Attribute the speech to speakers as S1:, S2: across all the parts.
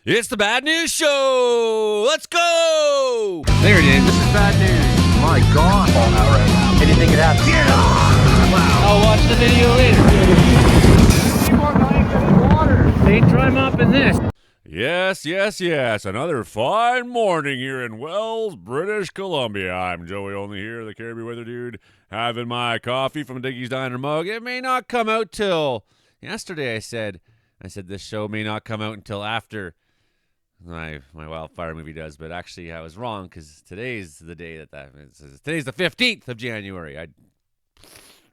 S1: It's the Bad News Show. Let's go.
S2: There it is. This is bad news. My God. Oh, all right. Anything can happen. Yeah.
S3: Wow. I'll watch the video later.
S2: Keep on going to the water.
S3: They try mopping this.
S1: Yes. Another fine morning here in Wells, British Columbia. I'm Joey Only here, the Caribbean Weather Dude, having my coffee from Dickie's Diner mug. It may not come out till yesterday. I said this show may not come out until after my wildfire movie does, but actually I was wrong because today's the day today's the 15th of January.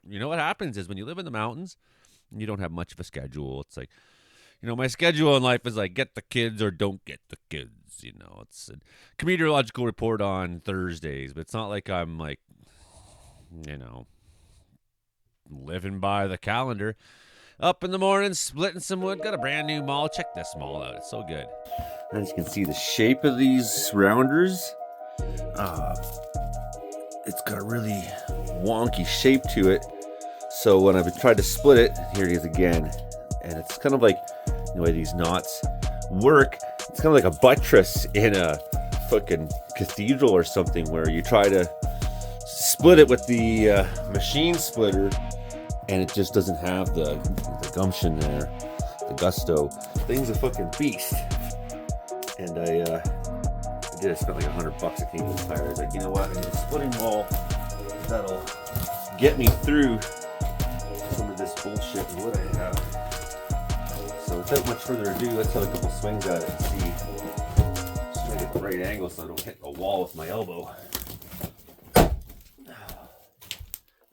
S1: You know what happens is when you live in the mountains and you don't have much of a schedule, it's like, my schedule in life is like get the kids or don't get the kids. It's a meteorological report on Thursdays, but it's not like I'm like, living by the calendar. Up in the morning, splitting some wood. Got a brand new maul. Check this maul out. It's so good. As you can see, the shape of these rounders, it's got a really wonky shape to it. So when I've tried to split it, here it is again. And it's kind of like the way these knots work. It's kind of like a buttress in a fucking cathedral or something where you try to split it with the machine splitter and it just doesn't have the gumption there, the gusto. Thing's a fucking beast. And I spent like $100 at Canadian Tire. I was like, you know what? I need a splitting maul that'll get me through some of this bullshit and what I have. So without much further ado, let's have a couple swings at it and see. Just try to get the right angle so I don't hit the wall with my elbow.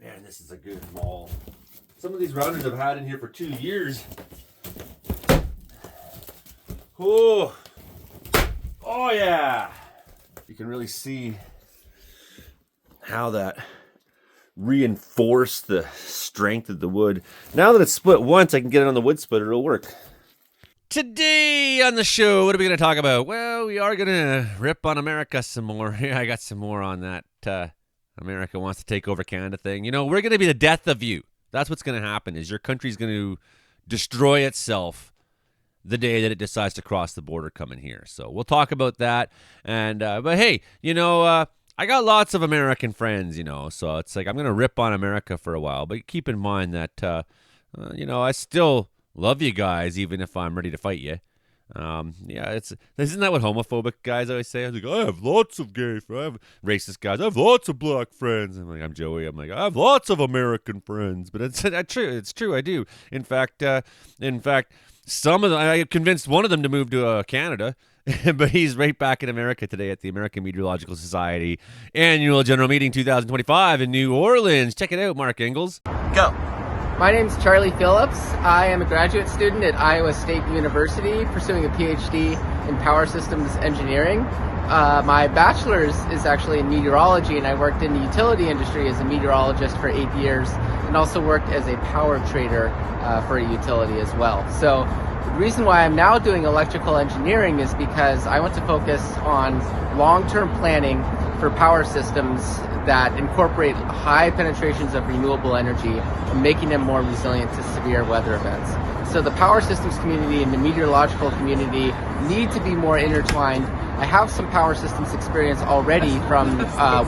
S1: Man, this is a good maul. Some of these rounders I've had in here for 2 years. Oh yeah! You can really see how that reinforced the strength of the wood. Now that it's split once, I can get it on the wood splitter. It'll work. Today on the show, what are we going to talk about? Well, we are going to rip on America some more. Yeah, I got some more on that America wants to take over Canada thing. We're going to be the death of you. That's what's going to happen is your country's going to destroy itself the day that it decides to cross the border coming here. So we'll talk about that. And but hey, I got lots of American friends, so it's like I'm going to rip on America for a while. But keep in mind that, I still love you guys, even if I'm ready to fight you. Isn't that what homophobic guys always say? I was like, I have lots of gay friends. I have racist guys. I have lots of black friends. I'm Joey. I'm like, I have lots of American friends. But it's true. It's true. I do. In fact, some of them, I convinced one of them to move to Canada, but he's right back in America today at the American Meteorological Society Annual General Meeting 2025 in New Orleans. Check it out, Mark Ingalls.
S4: Go.
S5: My name's Charlie Phillips. I am a graduate student at Iowa State University pursuing a PhD in power systems engineering. My bachelor's is actually in meteorology, and I worked in the utility industry as a meteorologist for 8 years and also worked as a power trader for a utility as well. So the reason why I'm now doing electrical engineering is because I want to focus on long-term planning for power systems that incorporate high penetrations of renewable energy and making them more resilient to severe weather events. So the power systems community and the meteorological community need to be more intertwined. I have some power systems experience already from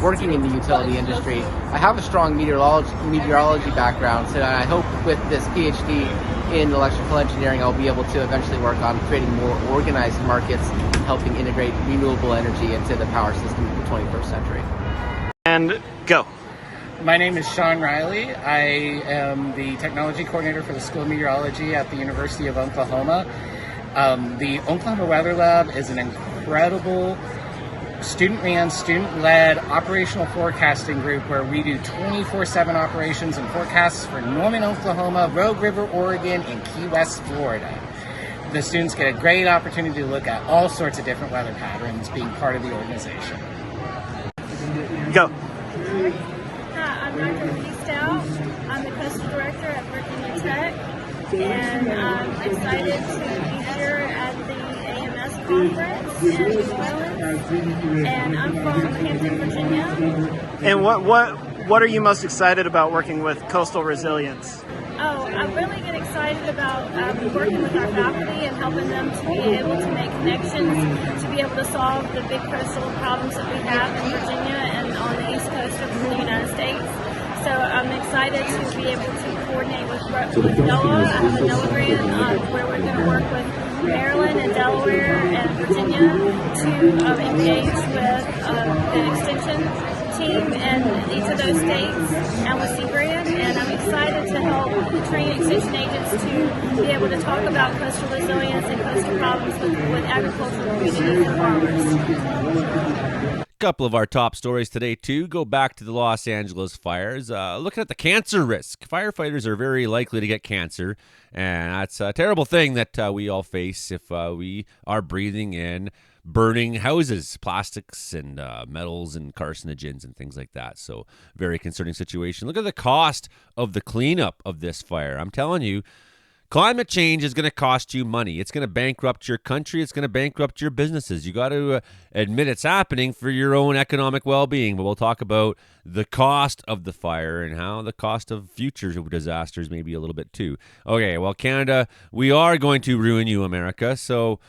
S5: working in the utility industry. I have a strong meteorology background, so I hope with this PhD in electrical engineering, I'll be able to eventually work on creating more organized markets, helping integrate renewable energy into the power system of the 21st century.
S4: And go.
S6: My name is Sean Riley. I am the technology coordinator for the School of Meteorology at the University of Oklahoma. The Oklahoma Weather Lab is an incredible student-ran, student-led operational forecasting group where we do 24/7 operations and forecasts for Norman, Oklahoma, Rogue River, Oregon, and Key West, Florida. The students get a great opportunity to look at all sorts of different weather patterns being part of the organization.
S4: Go.
S7: Hi, I'm Jan.15. I'm the coastal director at Virginia Tech, and I'm excited to be here at the AMS conference in New Orleans. And I'm from Hampton, Virginia.
S4: And what are you most excited about working with Coastal Resilience?
S7: Oh, I really get excited about working with our faculty and helping them to be able to make connections, to be able to solve the big coastal problems that we have in Virginia and on the east coast of the United States. So I'm excited to be able to coordinate with NOAA. I have a NOAA grant where we're going to work with Maryland and Delaware and Virginia to engage with the extension team in each of those states and with Sea Grant, and I'm excited to help train extension agents to be able to talk about coastal resilience and coastal problems with agricultural communities and farmers.
S1: Couple of our top stories today, too. Go back to the Los Angeles fires. Looking at the cancer risk. Firefighters are very likely to get cancer, and that's a terrible thing that we all face if we are breathing in burning houses, plastics and metals and carcinogens and things like that. So very concerning situation. Look at the cost of the cleanup of this fire. I'm telling you, climate change is going to cost you money. It's going to bankrupt your country. It's going to bankrupt your businesses. You got to admit it's happening for your own economic well-being. But we'll talk about the cost of the fire and how the cost of future disasters may be a little bit too. Okay, well, Canada, we are going to ruin you, America. So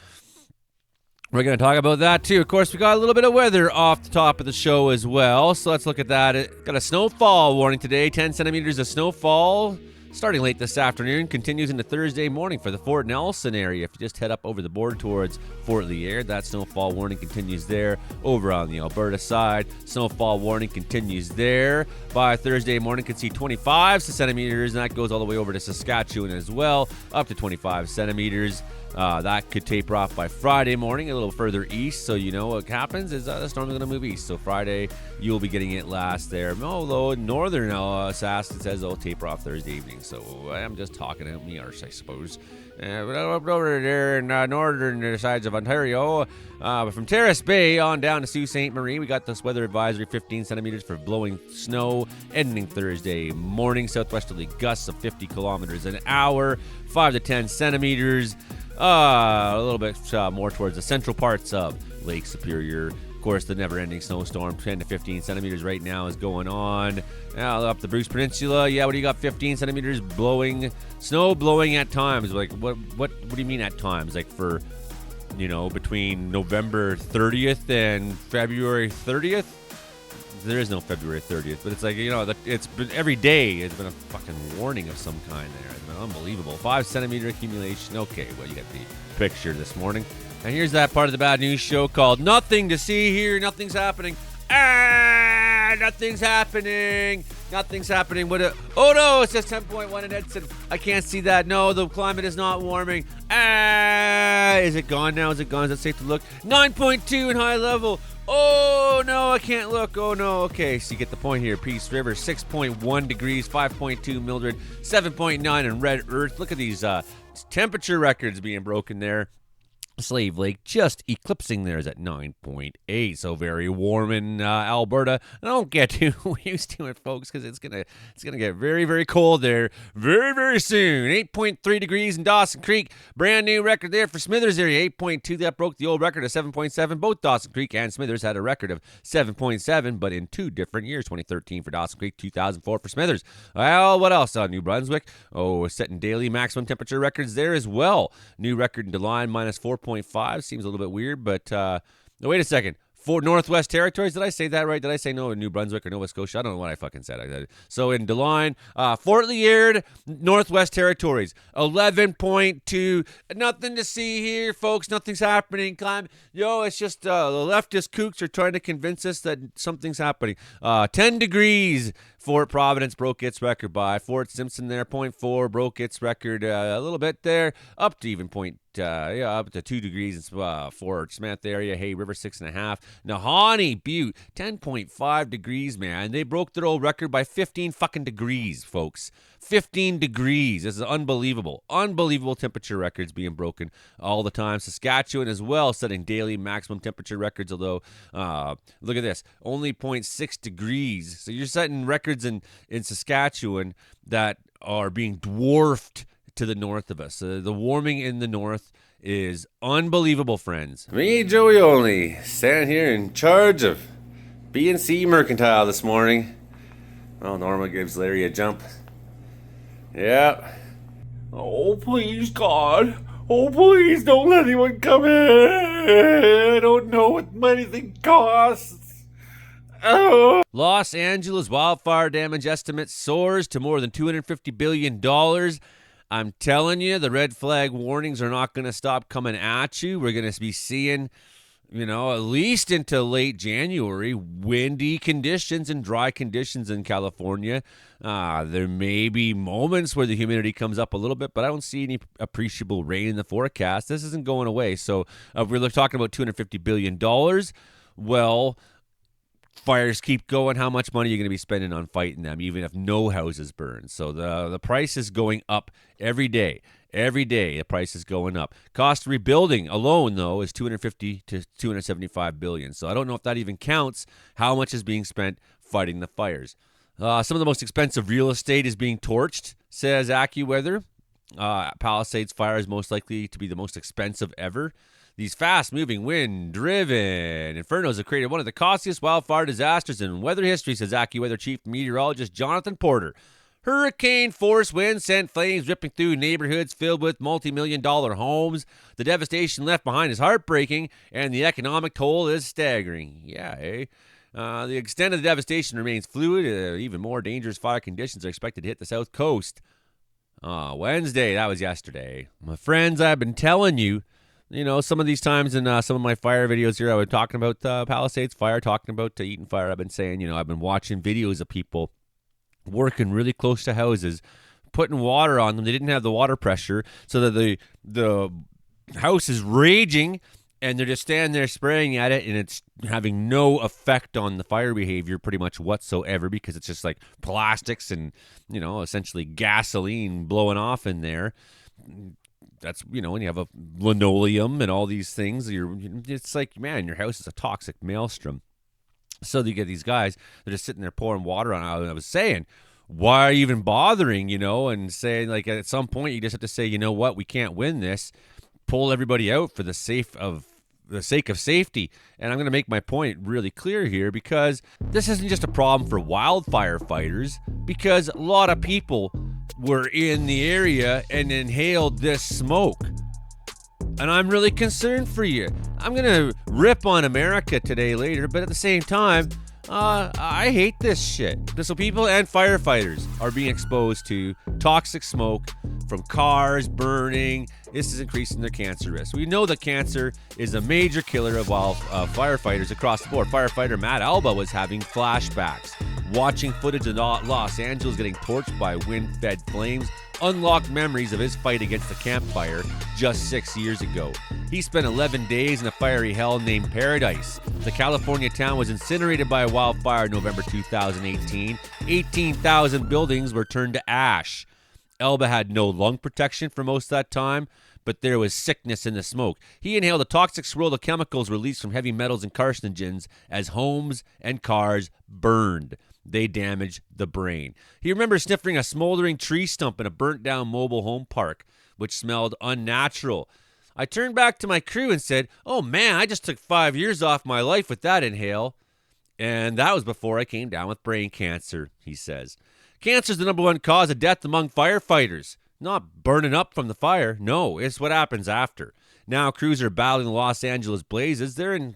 S1: we're going to talk about that too. Of course, we got a little bit of weather off the top of the show as well. So let's look at that. Got a snowfall warning today, 10 centimeters of snowfall. Starting late this afternoon, continues into Thursday morning for the Fort Nelson area. If you just head up over the border towards Fort Liard, that snowfall warning continues there. Over on the Alberta side, snowfall warning continues there. By Thursday morning, could see 25 centimeters, and that goes all the way over to Saskatchewan as well, up to 25 centimeters. That could taper off by Friday morning, a little further east. So you know what happens is the storm is going to move east. So Friday, you'll be getting it last there. Although northern Sask, it says it'll taper off Thursday evening. So I'm just talking about me arse, I suppose. Up over there in northern sides of Ontario, from Terrace Bay on down to Sault Ste. Marie, we got this weather advisory, 15 centimeters for blowing snow, ending Thursday morning. Southwesterly gusts of 50 kilometers an hour, 5 to 10 centimeters. A little bit more towards the central parts of Lake Superior. Of course, the never-ending snowstorm, 10 to 15 centimeters right now is going on. Now up the Bruce Peninsula, yeah, what do you got? 15 centimeters blowing, snow blowing at times. Like what do you mean at times? Like for, between November 30th and February 30th? There is no February 30th, but it's like, it's been every day. It's been a fucking warning of some kind there. It's been unbelievable. 5 centimeter accumulation. Okay, well, you got the picture this morning. And here's that part of the bad news show called Nothing to See Here, Nothing's Happening. Nothing's happening. Nothing's happening. Oh no, it says 10.1 in Edson. I can't see that. No, the climate is not warming. Is it gone now? Is it gone? Is it safe to look? 9.2 in high level. Oh no, I can't look. Oh no. Okay, so you get the point here. Peace River, 6.1 degrees, 5.2 Mildred, 7.9 in Red Earth. Look at these temperature records being broken there. Slave Lake just eclipsing theirs at 9.8, so very warm in Alberta. Don't get too used to it, folks, because it's gonna get very, very cold there very, very soon. 8.3 degrees in Dawson Creek, brand new record there for Smithers area. 8.2, that broke the old record of 7.7. Both Dawson Creek and Smithers had a record of 7.7, but in two different years. 2013 for Dawson Creek, 2004 for Smithers. Well, what else on New Brunswick? Oh, setting daily maximum temperature records there as well. New record in DeLine, minus 4.5. Seems a little bit weird, but wait a second. For Northwest Territories, did I say that right? Did I say no in New Brunswick or Nova Scotia? I don't know what I fucking said. So in DeLine, Fort Liard, Northwest Territories, 11.2. Nothing to see here, folks. Nothing's happening. It's just the leftist kooks are trying to convince us that something's happening. 10 degrees. Fort Providence broke its record by. Fort Simpson there, 0.4, broke its record a little bit there, up to even up to 2 degrees in Fort Smith area. Hay River, 6.5. Nahanni Butte, 10.5 degrees, man. They broke their old record by 15 fucking degrees, folks. 15 degrees. This is unbelievable. Unbelievable temperature records being broken all the time. Saskatchewan as well, setting daily maximum temperature records, although, look at this, only 0.6 degrees. So you're setting records in Saskatchewan that are being dwarfed to the north of us. The warming in the north is unbelievable, friends. Me, Joey Only, standing here in charge of B&C Mercantile this morning. Well, Norma gives Larry a jump. Yeah. Oh, please, God. Oh, please, don't let anyone come in. I don't know what anything costs. Oh. Los Angeles wildfire damage estimate soars to more than $250 billion. I'm telling you, the red flag warnings are not going to stop coming at you. We're going to be seeing, at least into late January, windy conditions and dry conditions in California. There may be moments where the humidity comes up a little bit, but I don't see any appreciable rain in the forecast. This isn't going away. So if we're talking about $250 billion, well, fires keep going. How much money are you going to be spending on fighting them, even if no houses burn? So the price is going up every day. Every day, the price is going up. Cost of rebuilding alone, though, is $250 to $275 billion. So I don't know if that even counts how much is being spent fighting the fires. Some of the most expensive real estate is being torched, says AccuWeather. Palisades fire is most likely to be the most expensive ever. These fast-moving, wind-driven infernos have created one of the costliest wildfire disasters in weather history, says AccuWeather Chief Meteorologist Jonathan Porter. Hurricane-force winds sent flames ripping through neighborhoods filled with multi-million-dollar homes. The devastation left behind is heartbreaking, and the economic toll is staggering. Yeah, eh? The extent of the devastation remains fluid. Even more dangerous fire conditions are expected to hit the south coast. Wednesday, that was yesterday. My friends, I've been telling you, some of these times in some of my fire videos here, I was talking about Palisades fire, talking about Eaton fire. I've been saying, I've been watching videos of people working really close to houses, putting water on them. They didn't have the water pressure, so that the house is raging, and they're just standing there spraying at it, and it's having no effect on the fire behavior pretty much whatsoever, because it's just like plastics and, essentially gasoline blowing off in there. That's, when you have a linoleum and all these things, it's like, man, your house is a toxic maelstrom. So you get these guys, they're just sitting there pouring water on it. And I was saying, why are you even bothering, and saying, like, at some point you just have to say, you know what, we can't win this. Pull everybody out for the sake of safety. And I'm going to make my point really clear here, because this isn't just a problem for wildfire fighters, because a lot of people were in the area and inhaled this smoke. And I'm really concerned for you. I'm going to rip on America today later, but at the same time, I hate this shit. So people and firefighters are being exposed to toxic smoke from cars burning. This is increasing their cancer risk. We know that cancer is a major killer of firefighters across the board. Firefighter Matt Alba was having flashbacks, watching footage of Los Angeles getting torched by wind-fed flames, unlocked memories of his fight against the campfire just 6 years ago. He spent 11 days in a fiery hell named Paradise. The California town was incinerated by a wildfire in November 2018. 18,000 buildings were turned to ash. Elba had no lung protection for most of that time, but there was sickness in the smoke. He inhaled a toxic swirl of chemicals released from heavy metals and carcinogens as homes and cars burned. They damaged the brain. He remembers sniffing a smoldering tree stump in a burnt-down mobile home park, which smelled unnatural. I turned back to my crew and said, "Oh man, I just took 5 years off my life with that inhale." And that was before I came down with brain cancer, he says. Cancer is the number one cause of death among firefighters. Not burning up from the fire. No, it's what happens after. Now crews are battling the Los Angeles blazes. They're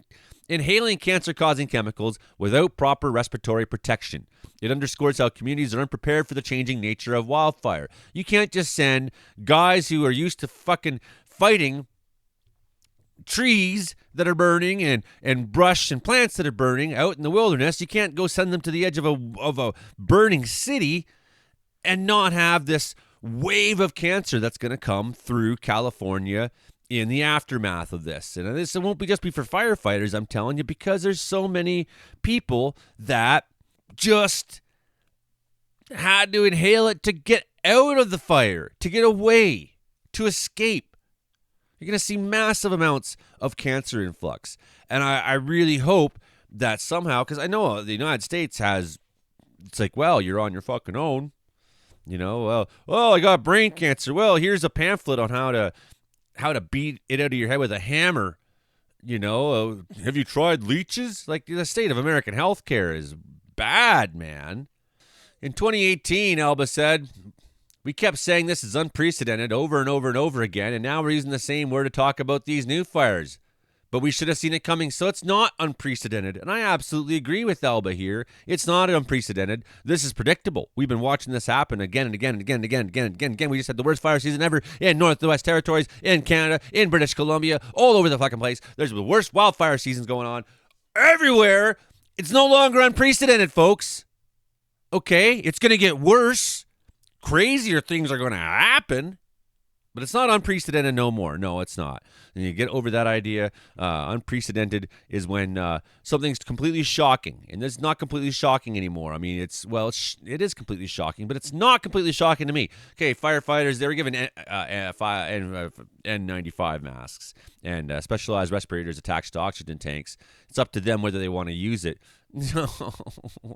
S1: inhaling cancer-causing chemicals without proper respiratory protection. It underscores how communities are unprepared for the changing nature of wildfire. You can't just send guys who are used to fucking fighting trees that are burning and brush and plants that are burning out in the wilderness. You can't go send them to the edge of a burning city and not have this wave of cancer that's going to come through California in the aftermath of this. And this won't just be for firefighters, I'm telling you, because there's so many people that just had to inhale it to get out of the fire, to get away, to escape. You're going to see massive amounts of cancer influx. And I really hope that somehow, because I know the United States has, it's like, well, you're on your fucking own. I got brain cancer. Well, here's a pamphlet on how to beat it out of your head with a hammer. Have you tried leeches? Like, the state of American healthcare is bad, man. In 2018, Alba said, We kept saying this is unprecedented over and over and over again, and now we're using the same word to talk about these new fires. But we should have seen it coming, so it's not unprecedented. And I absolutely agree with Alba here. It's not unprecedented. This is predictable. We've been watching this happen again and again and again and again and again and again and again. We just had the worst fire season ever in Northwest Territories, in Canada, in British Columbia, all over the fucking place. There's the worst wildfire seasons going on everywhere. It's no longer unprecedented, folks. Okay, it's going to get worse. Crazier things are going to happen. But it's not unprecedented no more. No, it's not. And you get over that idea. Unprecedented is when something's completely shocking. And it's not completely shocking anymore. I mean, it is completely shocking, but it's not completely shocking to me. Okay, firefighters, they were given N95 masks and specialized respirators attached to oxygen tanks. It's up to them whether they want to use it. No,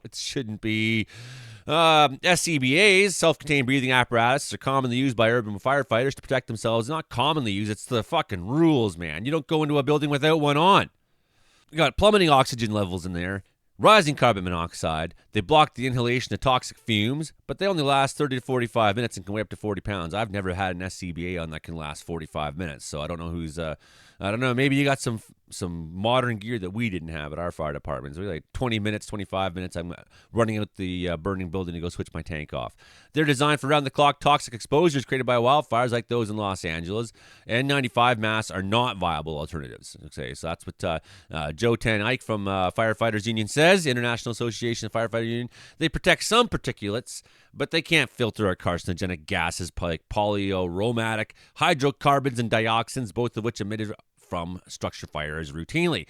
S1: it shouldn't be. SCBAs, self-contained breathing apparatus, are commonly used by urban firefighters to protect themselves. Not commonly used, it's the fucking rules, man. You don't go into a building without one on. You got plummeting oxygen levels in there, rising carbon monoxide. They block the inhalation of toxic fumes, but they only last 30 to 45 minutes and can weigh up to 40 pounds. I've never had an SCBA on that can last 45 minutes, so I don't know who's... I don't know. Maybe you got some modern gear that we didn't have at our fire departments. We're like 20 minutes, 25 minutes. I'm running out the burning building to go switch my tank off. They're designed for round-the-clock toxic exposures created by wildfires like those in Los Angeles. N95 masks are not viable alternatives. Okay, so that's what Joe Ten Eyck from Firefighters Union says, International Association of Firefighter Union. They protect some particulates, but they can't filter out carcinogenic gases like polyaromatic hydrocarbons and dioxins, both of which emitted from structure fires routinely.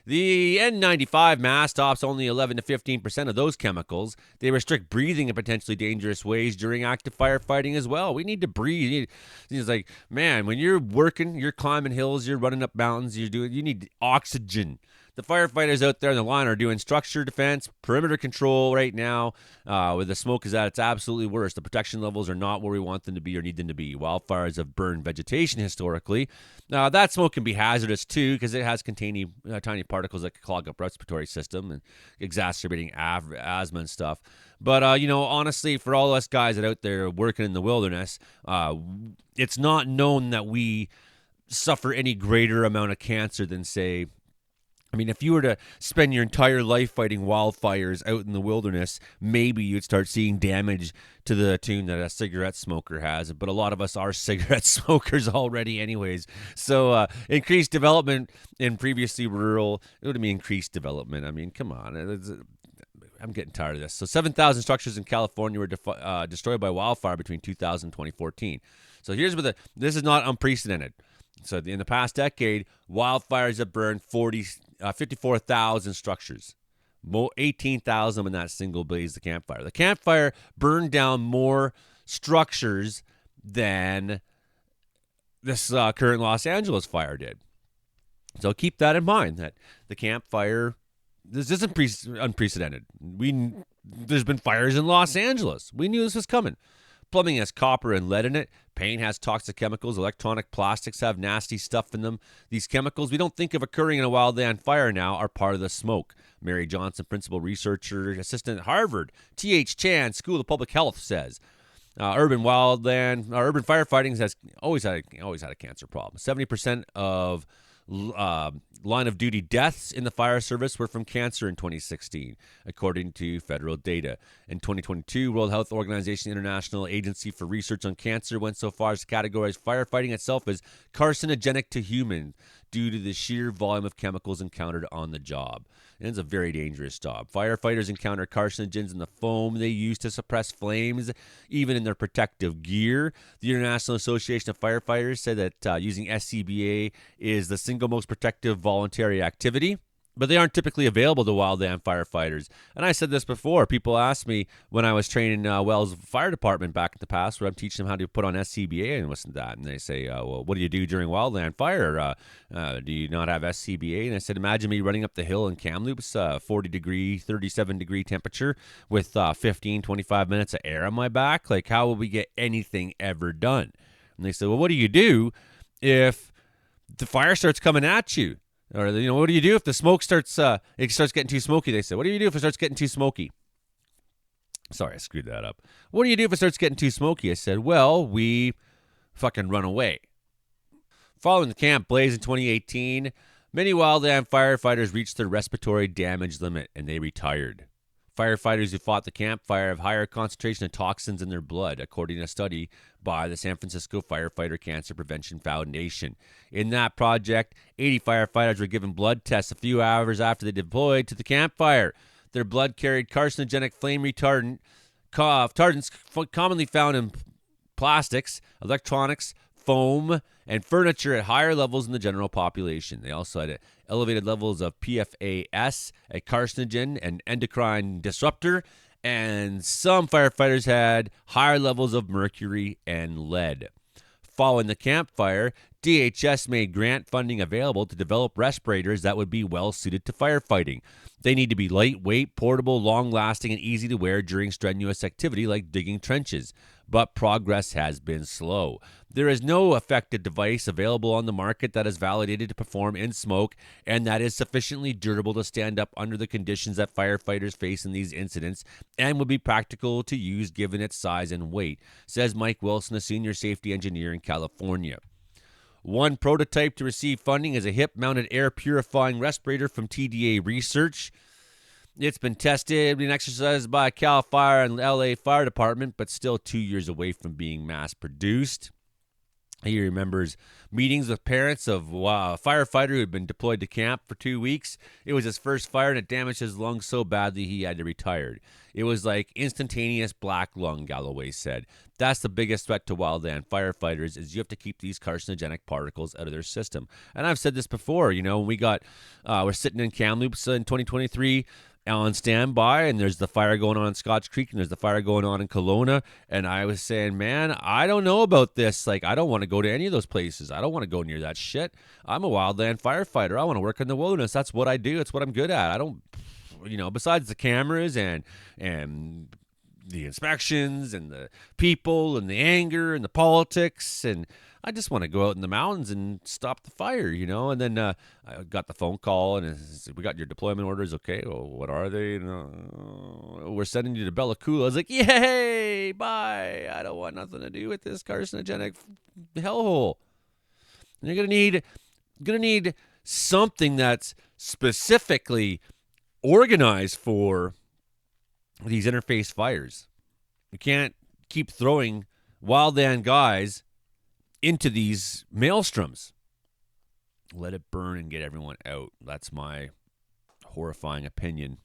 S1: The N95 mask stops only 11 to 15% of those chemicals. They restrict breathing in potentially dangerous ways during active firefighting as well. We need to breathe. It's like, man, when you're working, you're climbing hills, you're running up mountains, you need oxygen. The firefighters out there on the line are doing structure defense, perimeter control right now, where the smoke is at its absolutely worst. The protection levels are not where we want them to be or need them to be. Wildfires have burned vegetation historically. That smoke can be hazardous too because it has containing tiny particles that can clog up respiratory system and exacerbating asthma and stuff. But, honestly, for all us guys that are out there working in the wilderness, it's not known that we suffer any greater amount of cancer than, say, if you were to spend your entire life fighting wildfires out in the wilderness, maybe you'd start seeing damage to the tune that a cigarette smoker has. But a lot of us are cigarette smokers already anyways. So increased development in previously rural, what do you mean increased development? Come on. I'm getting tired of this. So 7,000 structures in California were destroyed by wildfire between 2000 and 2014. So here's what this is not unprecedented. So in the past decade, wildfires have burned 54,000 structures, 18,000 in that single blaze, the campfire. The campfire burned down more structures than this current Los Angeles fire did. So keep that in mind, that the campfire, this isn't unprecedented. There's been fires in Los Angeles. We knew this was coming. Plumbing has copper and lead in it. Paint has toxic chemicals. Electronic plastics have nasty stuff in them. These chemicals we don't think of occurring in a wildland fire now are part of the smoke. Mary Johnson, principal researcher, assistant at Harvard, T.H. Chan, School of Public Health, says. Urban firefighting has always had a cancer problem. 70% of line of duty deaths in the fire service were from cancer in 2016, according to federal data. In 2022, World Health Organization International Agency for Research on Cancer went so far as to categorize firefighting itself as carcinogenic to humans due to the sheer volume of chemicals encountered on the job. And it's a very dangerous job. Firefighters encounter carcinogens in the foam they use to suppress flames, even in their protective gear. The International Association of Firefighters said that using SCBA is the single most protective voluntary activity, but they aren't typically available to wildland firefighters. And I said this before. People asked me when I was training Wells Fire Department back in the past, where I'm teaching them how to put on SCBA and listen to that. And they say, well, what do you do during wildland fire? Do you not have SCBA? And I said, imagine me running up the hill in Kamloops, 40-degree, 37-degree temperature with 15, 25 minutes of air on my back. Like, how will we get anything ever done? And they said, well, what do you do if the fire starts coming at you? Or, what do you do if the smoke starts getting too smoky? They said, what do you do if it starts getting too smoky? Sorry, I screwed that up. What do you do if it starts getting too smoky? I said, well, we fucking run away. Following the camp blaze in 2018, many wildland firefighters reached their respiratory damage limit and they retired. Firefighters who fought the campfire have higher concentration of toxins in their blood, according to a study by the San Francisco Firefighter Cancer Prevention Foundation. In that project, 80 firefighters were given blood tests a few hours after they deployed to the campfire. Their blood carried carcinogenic flame retardants commonly found in plastics, electronics, foam, and furniture at higher levels in the general population. They also had elevated levels of PFAS, a carcinogen and endocrine disruptor, and some firefighters had higher levels of mercury and lead. Following the campfire, DHS made grant funding available to develop respirators that would be well suited to firefighting. They need to be lightweight, portable, long-lasting, and easy to wear during strenuous activity like digging trenches. But progress has been slow. There is no effective device available on the market that is validated to perform in smoke and that is sufficiently durable to stand up under the conditions that firefighters face in these incidents and would be practical to use given its size and weight, says Mike Wilson, a senior safety engineer in California. One prototype to receive funding is a hip-mounted air purifying respirator from TDA Research. It's been tested and exercised by Cal Fire and LA Fire Department, but still 2 years away from being mass-produced. He remembers meetings with parents of a firefighter who had been deployed to camp for 2 weeks. It was his first fire, and it damaged his lungs so badly he had to retire. It was like instantaneous black lung, Galloway said. That's the biggest threat to wildland firefighters is you have to keep these carcinogenic particles out of their system. And I've said this before, when we're sitting in Kamloops in 2023, on standby, and there's the fire going on in Scotch Creek, and there's the fire going on in Kelowna, and I was saying, man, I don't know about this. Like, I don't want to go to any of those places. I don't want to go near that shit. I'm a wildland firefighter. I want to work in the wilderness. That's what I do. It's what I'm good at. I don't, besides the cameras and the inspections and the people and the anger and the politics, and I just want to go out in the mountains and stop the fire, And then I got the phone call, and it said, we got your deployment orders. Okay, well, what are they? We're sending you to Bella Coola. I was like, yay, bye. I don't want nothing to do with this carcinogenic hellhole. And you're gonna need something that's specifically organized for these interface fires. You can't keep throwing wildland guys into these maelstroms. Let it burn and get everyone out. That's my horrifying opinion.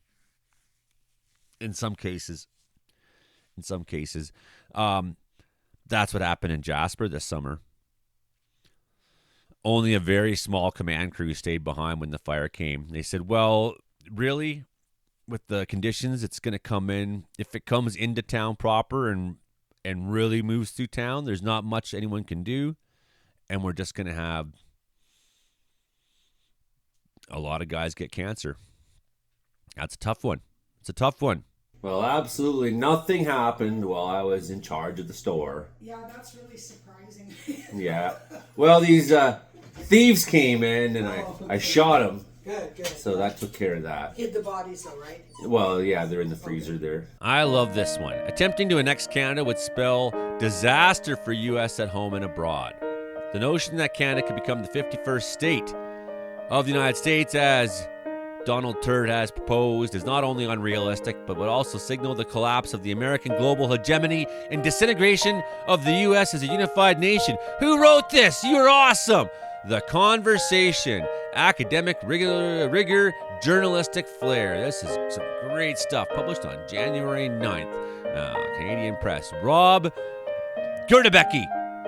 S1: In some cases, that's what happened in Jasper this summer. Only a very small command crew stayed behind when the fire came. They said, well, really, with the conditions, it's going to come in. If it comes into town proper and really moves through town, there's not much anyone can do, and we're just going to have a lot of guys get cancer. That's a tough one. It's a tough one. Well, absolutely nothing happened while I was in charge of the store.
S8: Yeah, that's really surprising.
S1: Yeah. Well, these thieves came in, and I shot them.
S8: Good.
S1: So that took care of that.
S8: Hid the bodies though, right?
S1: Well, yeah, they're in the freezer there. I love this one. Attempting to annex Canada would spell disaster for U.S. at home and abroad. The notion that Canada could become the 51st state of the United States, as Donald Turd has proposed, is not only unrealistic, but would also signal the collapse of the American global hegemony and disintegration of the U.S. as a unified nation. Who wrote this? You're awesome! The Conversation. Academic rigor, journalistic flair. This is some great stuff. Published on January 9th. Canadian Press. Rob Gerdebecki,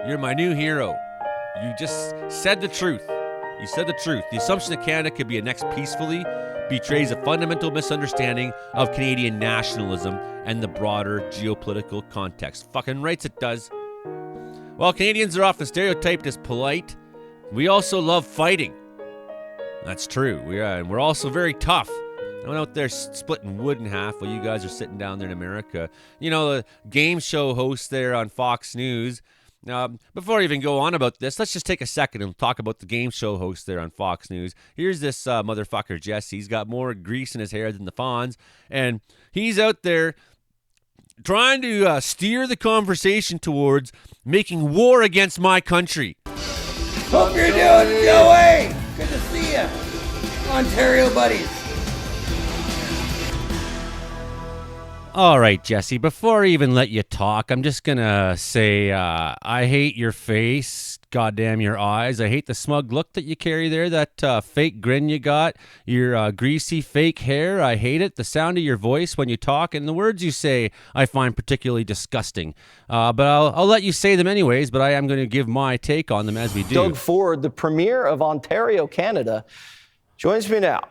S1: you're my new hero. You just said the truth. You said the truth. The assumption that Canada could be annexed peacefully betrays a fundamental misunderstanding of Canadian nationalism and the broader geopolitical context. Fucking rights it does. While Canadians are often stereotyped as polite, we also love fighting. That's true. We're also very tough. I went out there splitting wood in half while you guys are sitting down there in America. The game show host there on Fox News. Before I even go on about this, let's just take a second and talk about the game show host there on Fox News. Here's this motherfucker, Jesse. He's got more grease in his hair than the Fonz. And he's out there trying to steer the conversation towards making war against my country.
S9: Hope you're doing Joey. Good to see you, Ontario buddies.
S1: All right, Jesse, before I even let you talk, I'm just going to say I hate your face, goddamn your eyes. I hate the smug look that you carry there, that fake grin you got, your greasy fake hair. I hate it. The sound of your voice when you talk and the words you say I find particularly disgusting. But I'll let you say them anyways, but I am going to give my take on them as we do.
S10: Doug Ford, the Premiere of Ontario, Canada, joins me now.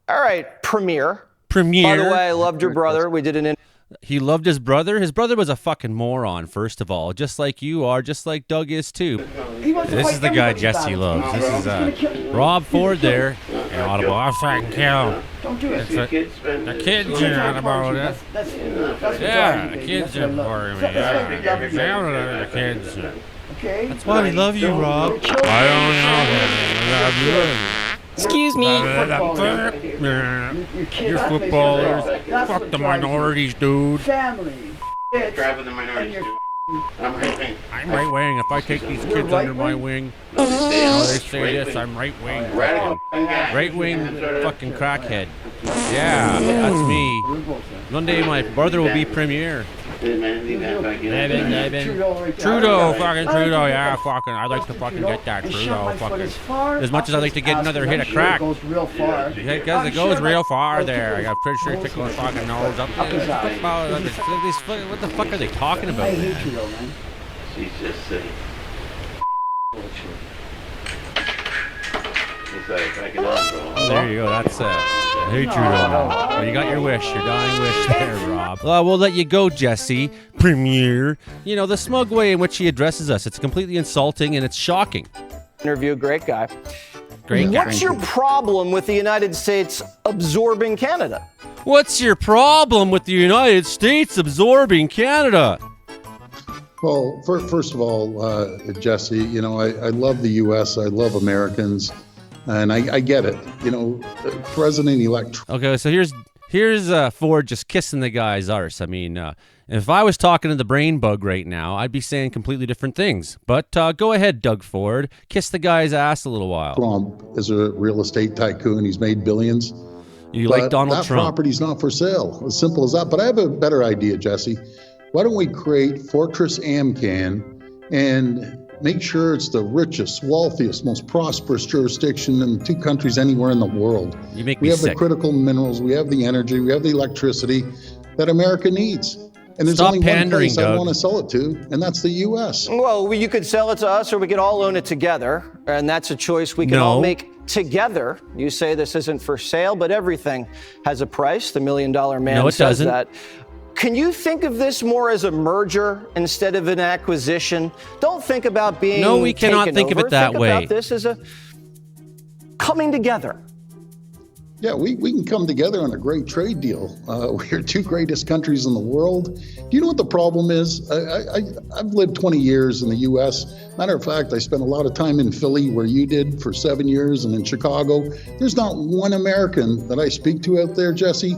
S10: All right, Premiere. By the way, I loved your brother. We did an
S1: He loved his brother? His brother was a fucking moron, first of all. Just like you are, just like Doug is too. This is the guy Jesse loves. This is Rob Ford there. Audible, I'll fucking kill him.
S9: Don't do it.
S1: The kids are on about it. Yeah, the kids are for me. Yeah, the kids.
S9: Okay.
S1: That's why we love you, Rob. I don't know him. I love you.
S5: Excuse me.
S1: You're footballers. Fuck the minorities, dude.
S9: Family.
S4: Driving the minorities, dude. I'm right wing.
S1: I'm right wing. If I take these kids under my wing, they say this, I'm right wing. Right wing fucking crackhead. Yeah, that's me. One day my brother will be Premiere. Trudeau, fucking Trudeau, yeah, fucking. I'd like to fucking get that Trudeau, fucking. As much as I'd like to get another hit of crack. It goes real far there. I got pretty sure tickling fucking nose up there. What the fuck are they talking about?
S9: I hate Trudeau, man.
S4: She's just sitting.
S1: There you go. That's hey Trudeau. Well, you got your wish, your dying wish there, Rob. We'll let you go, Jesse. Premiere. You know, the smug way in which he addresses us. It's completely insulting and it's shocking.
S10: interview, great guy.
S1: Great guy.
S10: What's your problem with the United States absorbing Canada?
S1: What's your problem with the United States absorbing Canada?
S11: Well, first of all, Jesse, you know, I love the U.S. I love Americans, and I get it. You know, President-elect.
S1: Okay, so here's Ford just kissing the guy's arse. I mean, if I was talking to the brain bug right now, I'd be saying completely different things. But go ahead, Doug Ford. Kiss the guy's ass a little while.
S11: Trump is a real estate tycoon. He's made billions.
S1: You like Donald Trump.
S11: That property's not for sale. As simple as that. But I have a better idea, Jesse. Why don't we create Fortress Amcan and make sure it's the richest, wealthiest, most prosperous jurisdiction in 2 countries anywhere in the world?
S1: You make me
S11: sick. We have the critical minerals, we have the energy, we have the electricity that America needs. And there's only one place I want to sell it to, and that's the U.S.
S10: Well, you could sell it to us, or we could all own it together, and that's a choice we can all make together. You say this isn't for sale, but everything has a price. The $1 Million Man says that. Can you think of this more as a merger instead of an acquisition? Don't think about being
S1: No, we cannot think of it that way.
S10: Think about this as a coming together.
S11: Yeah, we can come together on a great trade deal. We're 2 greatest countries in the world. Do you know what the problem is? I've lived 20 years in the U.S. Matter of fact, I spent a lot of time in Philly, where you did, for 7 years, and in Chicago. There's not one American that I speak to out there, Jesse,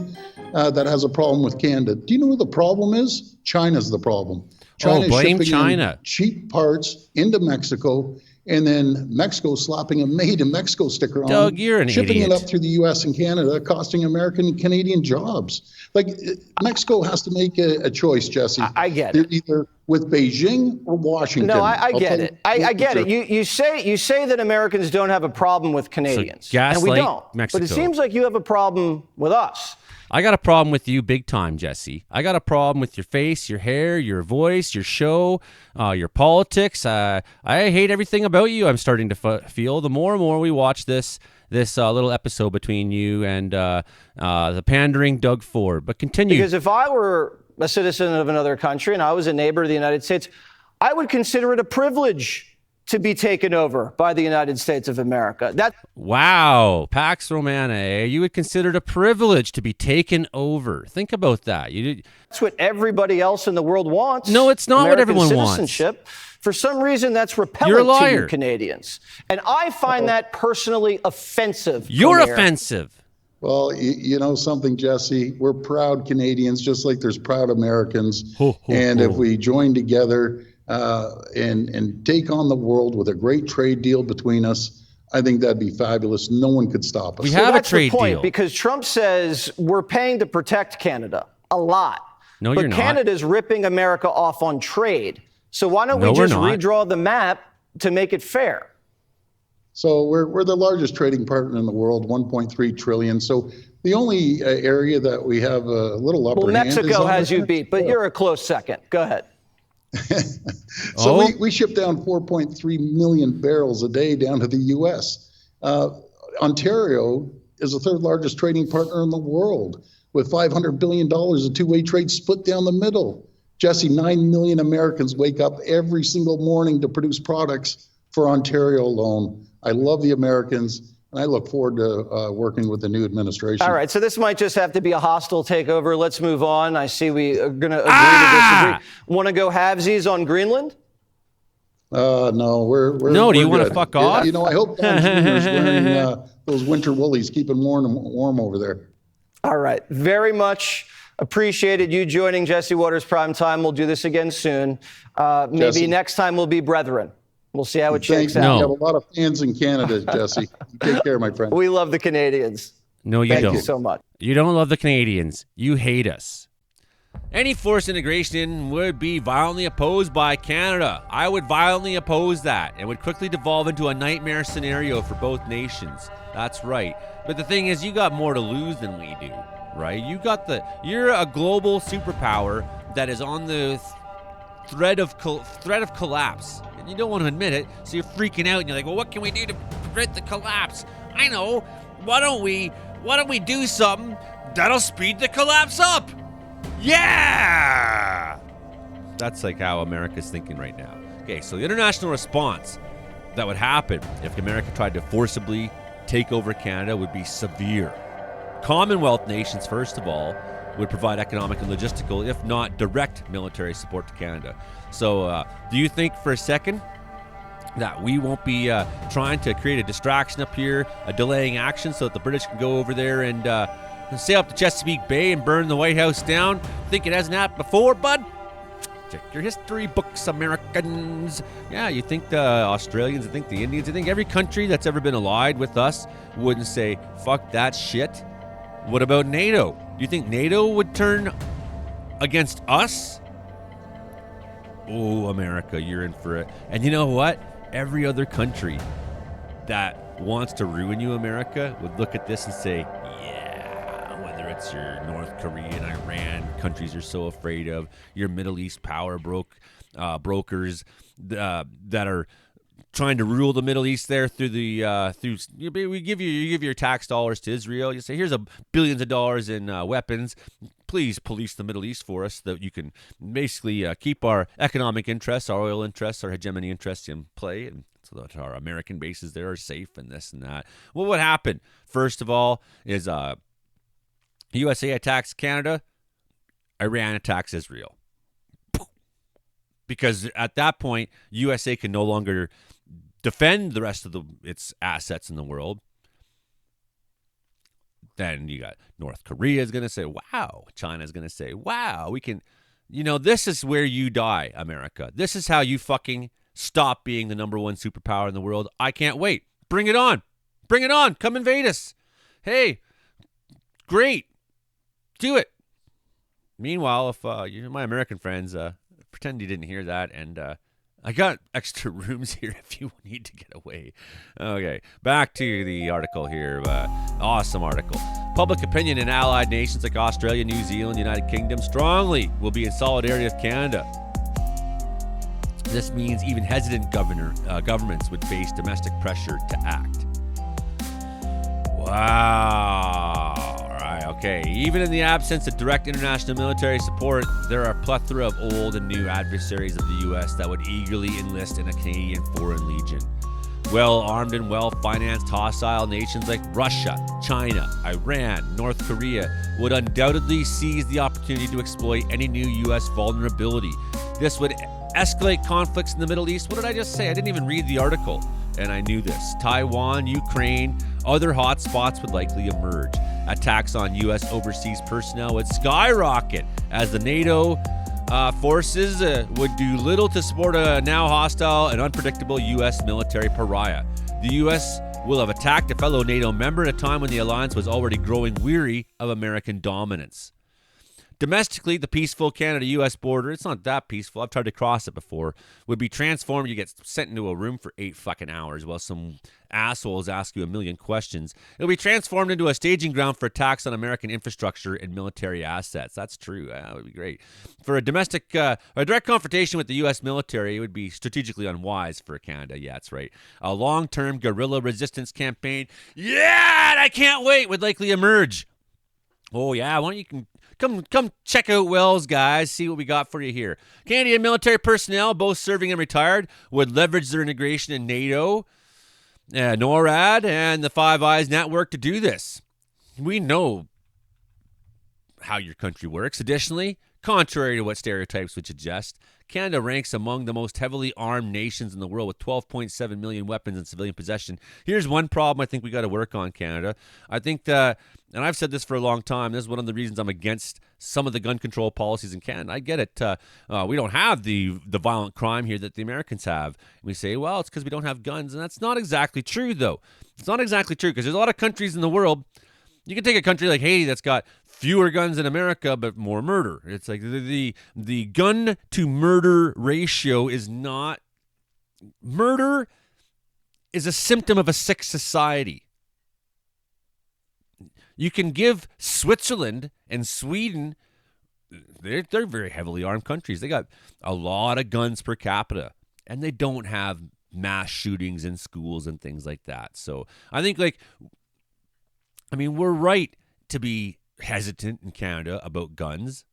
S11: that has a problem with Canada. Do you know what the problem is? China's the problem. China's
S1: blame
S11: shipping
S1: China.
S11: Cheap parts into Mexico, and then Mexico slapping a Made in Mexico sticker on
S1: Doug, you're an
S11: shipping
S1: idiot.
S11: it up through the U.S. and Canada, costing American and Canadian jobs. Like, Mexico has to make a choice, Jesse.
S10: I get
S11: They're
S10: it.
S11: either with Beijing or Washington.
S10: No, I get it. I get it. You say that Americans don't have a problem with Canadians, and we don't.
S1: Mexico.
S10: But it seems like you have a problem with us.
S1: I got a problem with you big time, Jesse. I got a problem with your face, your hair, your voice, your show, your politics. I hate everything about you. I'm starting to feel the more and more we watch this little episode between you and the pandering Doug Ford. But continue.
S10: Because if I were a citizen of another country and I was a neighbor of the United States, I would consider it a privilege to be taken over by the United States of America.
S1: Wow, Pax Romana, eh? You would consider it a privilege to be taken over. Think about that.
S10: That's what everybody else in the world wants.
S1: No, it's not what everyone
S10: citizenship.
S1: wants.
S10: For some reason, that's repellent
S1: You're a liar.
S10: to you Canadians. And I find that personally offensive.
S1: You're
S10: Premiere.
S1: offensive.
S11: Well, you know something, Jesse? We're proud Canadians, just like there's proud Americans. If we join together and take on the world with a great trade deal between us, I think that'd be fabulous. No one could stop us.
S1: We have a
S10: that's
S1: trade
S10: the point,
S1: deal.
S10: because Trump says we're paying to protect Canada a lot.
S1: No,
S10: but
S1: you're not.
S10: Canada's ripping America off on trade. So why don't we just redraw the map to make it fair?
S11: So we're the largest trading partner in the world, 1.3 trillion. So the only area that we have a little upper hand is
S10: Mexico has you beat, but you're a close second. Go ahead.
S11: We ship down 4.3 million barrels a day down to the U.S. Ontario is the third largest trading partner in the world with $500 billion of two-way trade split down the middle. Jesse, 9 million Americans wake up every single morning to produce products for Ontario alone. I love the Americans, and I look forward to working with the new administration.
S10: All right, so this might just have to be a hostile takeover. Let's move on. I see we are going to agree to disagree. Want to go halvesies on Greenland?
S11: No, we're
S1: No, do you
S11: want
S1: to fuck off?
S11: You know, I hope Don Jr.'s wearing those winter woolies, keeping warm over there.
S10: All right, very much appreciated you joining Jesse Waters Prime Time. We'll do this again soon. Maybe next time we'll be brethren. We'll see how it shakes out.
S11: We have a lot of fans in Canada, Jesse. Take care, my friend.
S10: We love the Canadians.
S1: No, you
S10: don't.
S1: Thank
S10: you so much.
S1: You don't love the Canadians. You hate us. Any forced integration would be violently opposed by Canada. I would violently oppose that and would quickly devolve into a nightmare scenario for both nations. That's right. But the thing is, you got more to lose than we do, right? You're a global superpower that is on the threat of collapse. You don't want to admit it, so you're freaking out, and you're like, well, what can we do to prevent the collapse? I know. Why don't we do something that'll speed the collapse up? Yeah! That's like how America's thinking right now. Okay, so the international response that would happen if America tried to forcibly take over Canada would be severe. Commonwealth nations, first of all, would provide economic and logistical, if not direct military support to Canada. So do you think for a second that we won't be trying to create a distraction up here, a delaying action so that the British can go over there and sail up to Chesapeake Bay and burn the White House down? Think it hasn't happened before, bud? Check your history books, Americans. Yeah, you think the Australians, you think the Indians, you think every country that's ever been allied with us wouldn't say, fuck that shit? What about NATO? Do you think NATO would turn against us? Oh, America, you're in for it. And you know what? Every other country that wants to ruin you, America, would look at this and say, yeah, whether it's your North Korea and Iran, countries you're so afraid of, your Middle East power brokers that are trying to rule the Middle East there through we give you your tax dollars to Israel. You say, here's billions of dollars in weapons. Please police the Middle East for us so that you can basically keep our economic interests, our oil interests, our hegemony interests in play, and so that our American bases there are safe and this and that. Well, what happened? First of all is USA attacks Canada, Iran attacks Israel. Because at that point, USA can no longer defend the rest of its assets in the world. Then you got North Korea is going to say, wow. China is going to say, wow, we can, this is where you die, America. This is how you fucking stop being the number one superpower in the world. I can't wait. Bring it on. Bring it on. Come invade us. Hey, great. Do it. Meanwhile, if you're my American friends, pretend you didn't hear that, and I got extra rooms here if you need to get away. Okay, back to the article here. Awesome article. Public opinion in allied nations like Australia, New Zealand, United Kingdom strongly will be in solidarity with Canada. This means even hesitant governments would face domestic pressure to act. Wow. Okay, even in the absence of direct international military support, there are a plethora of old and new adversaries of the U.S. that would eagerly enlist in a Canadian Foreign Legion. Well-armed and well-financed hostile nations like Russia, China, Iran, North Korea would undoubtedly seize the opportunity to exploit any new U.S. vulnerability. This would escalate conflicts in the Middle East. What did I just say? I didn't even read the article, and I knew this. Taiwan, Ukraine, other hot spots would likely emerge. attacks on U.S. overseas personnel would skyrocket as the NATO forces would do little to support a now hostile and unpredictable U.S. military pariah. The U.S. will have attacked a fellow NATO member at a time when the alliance was already growing weary of American dominance. Domestically, the peaceful Canada-U.S. border, it's not that peaceful, I've tried to cross it before, would be transformed. You get sent into a room for 8 fucking hours while some assholes ask you a million questions. It'll be transformed into a staging ground for attacks on American infrastructure and military assets. That's true. That would be great. For a direct confrontation with the U.S. military, it would be strategically unwise for Canada. Yeah, that's right. A long-term guerrilla resistance campaign, yeah, and I can't wait, would likely emerge. Oh, yeah, why don't you come check out Wells, guys, see what we got for you here. Canadian military personnel, both serving and retired, would leverage their integration in NATO, NORAD, and the Five Eyes network to do this. We know how your country works. Additionally, contrary to what stereotypes would suggest, Canada ranks among the most heavily armed nations in the world with 12.7 million weapons in civilian possession. Here's one problem I think we got to work on, Canada. I think that, and I've said this for a long time, this is one of the reasons I'm against some of the gun control policies in Canada. I get it. We don't have the violent crime here that the Americans have. We say, well, it's because we don't have guns, and that's not exactly true, though. It's not exactly true because there's a lot of countries in the world. You can take a country like Haiti that's got fewer guns than America, but more murder. It's like the gun to murder ratio is not. Murder is a symptom of a sick society. You can give Switzerland and Sweden, they're very heavily armed countries. They got a lot of guns per capita, and they don't have mass shootings in schools and things like that. So I think we're right to be hesitant in Canada about guns.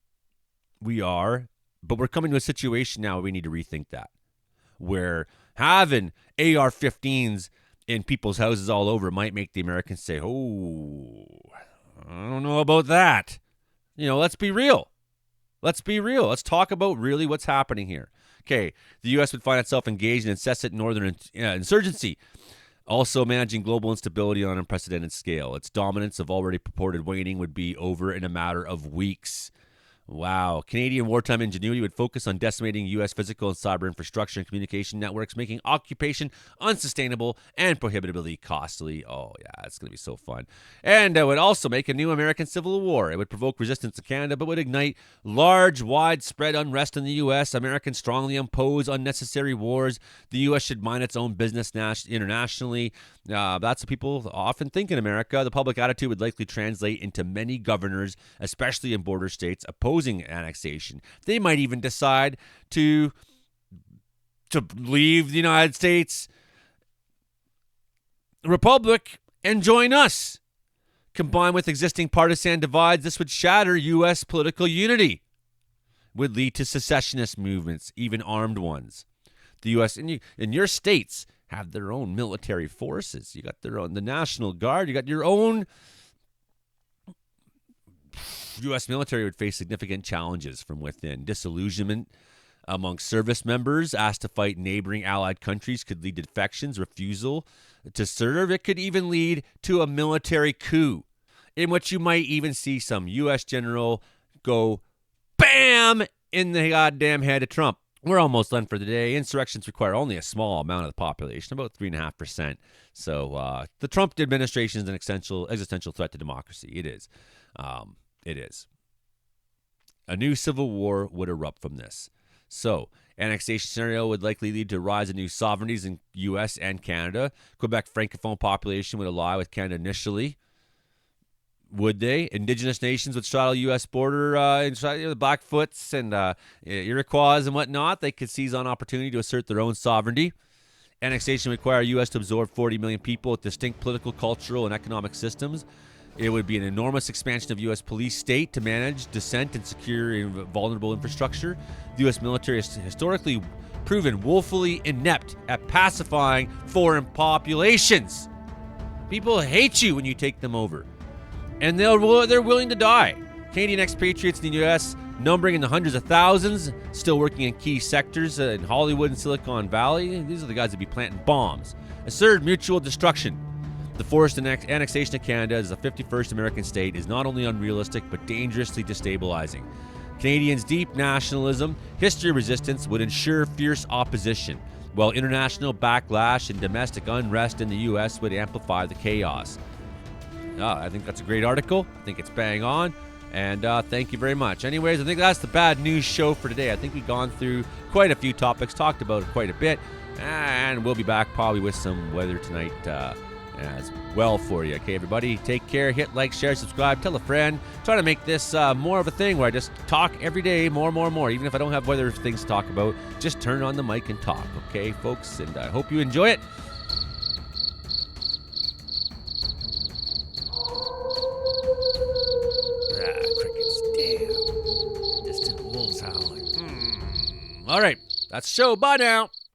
S1: We are, but we're coming to a situation now where we need to rethink that. Where having AR-15s in people's houses all over might make the Americans say, oh, I don't know about that. Let's be real. Let's be real. Let's talk about really what's happening here. Okay, the U.S. would find itself engaged in incessant northern insurgency, also managing global instability on an unprecedented scale. Its dominance of already purported waning would be over in a matter of weeks. Wow. Canadian wartime ingenuity would focus on decimating U.S. physical and cyber infrastructure and communication networks, making occupation unsustainable and prohibitively costly. Oh, yeah, it's going to be so fun. And it would also make a new American Civil War. It would provoke resistance in Canada, but would ignite large, widespread unrest in the U.S. Americans strongly oppose unnecessary wars. The U.S. should mind its own business internationally. That's what people often think in America. The public attitude would likely translate into many governors, especially in border states, opposing annexation. They might even decide to leave the United States Republic and join us. Combined with existing partisan divides, this would shatter U.S. political unity, would lead to secessionist movements, even armed ones. The U.S. and your states have their own military forces. You got the National Guard. You got your own. U.S. military would face significant challenges from within. Disillusionment among service members asked to fight neighboring allied countries could lead to defections, refusal to serve. It could even lead to a military coup, in which you might even see some U.S. general go bam in the goddamn head of Trump. We're almost done for the day. Insurrections require only a small amount of the population, about 3.5%. So the Trump administration is an existential threat to democracy. It is. It is. A new civil war would erupt from this. So, annexation scenario would likely lead to a rise of new sovereignties in U.S. and Canada. Quebec Francophone population would ally with Canada initially. Would they? Indigenous nations would straddle U.S. border, the Blackfoots and Iroquois and whatnot. They could seize on opportunity to assert their own sovereignty. Annexation would require U.S. to absorb 40 million people with distinct political, cultural, and economic systems. It would be an enormous expansion of U.S. police state to manage dissent and secure vulnerable infrastructure. The U.S. military has historically proven woefully inept at pacifying foreign populations. People hate you when you take them over, and they're willing to die. Canadian expatriates in the U.S., numbering in the hundreds of thousands, still working in key sectors in Hollywood and Silicon Valley. These are the guys that be planting bombs. Asserted mutual destruction. The forced annexation of Canada as the 51st American state is not only unrealistic but dangerously destabilizing. Canadians' deep nationalism, history of resistance would ensure fierce opposition, while international backlash and domestic unrest in the U.S. would amplify the chaos. I think that's a great article. I think it's bang on. And thank you very much. Anyways, I think that's the bad news show for today. I think we've gone through quite a few topics, talked about it quite a bit. And we'll be back probably with some weather tonight as well for you. Okay, everybody, take care. Hit like, share, subscribe, tell a friend. Try to make this more of a thing where I just talk every day more. Even if I don't have weather things to talk about, just turn on the mic and talk. Okay, folks? And I hope you enjoy it. Crickets, damn. Distant wolves howling. All right, that's the show. Bye now.